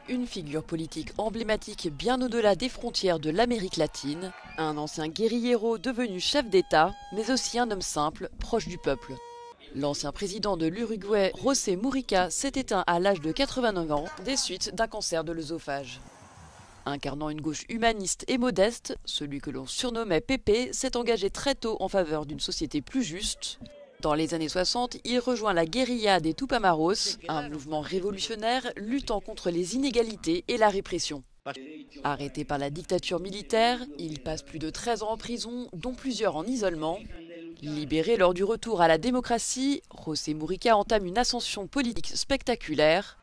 Une figure politique emblématique bien au-delà des frontières de l'Amérique latine, un ancien guérillero devenu chef d'État, mais aussi un homme simple, proche du peuple. L'ancien président de l'Uruguay, José Mujica, s'est éteint à l'âge de 89 ans des suites d'un cancer de l'œsophage. Incarnant une gauche humaniste et modeste, celui que l'on surnommait Pépé s'est engagé très tôt en faveur d'une société plus juste. Dans les années 60, il rejoint la guérilla des Tupamaros, un mouvement révolutionnaire luttant contre les inégalités et la répression. Arrêté par la dictature militaire, il passe plus de 13 ans en prison, dont plusieurs en isolement. Libéré lors du retour à la démocratie, José Mujica entame une ascension politique spectaculaire.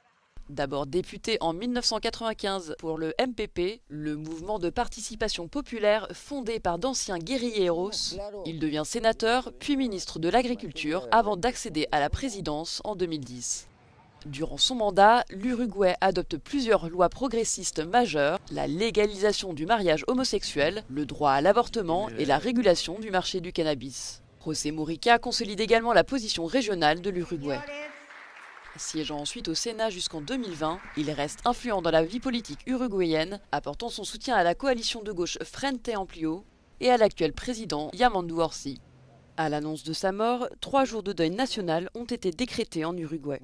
D'abord député en 1995 pour le MPP, le mouvement de participation populaire fondé par d'anciens guérilleros, il devient sénateur puis ministre de l'Agriculture avant d'accéder à la présidence en 2010. Durant son mandat, l'Uruguay adopte plusieurs lois progressistes majeures, la légalisation du mariage homosexuel, le droit à l'avortement et la régulation du marché du cannabis. José Mujica consolide également la position régionale de l'Uruguay. Siégeant ensuite au Sénat jusqu'en 2020, il reste influent dans la vie politique uruguayenne, apportant son soutien à la coalition de gauche Frente Amplio et à l'actuel président Yamandu Orsi. À l'annonce de sa mort, 3 jours de deuil national ont été décrétés en Uruguay.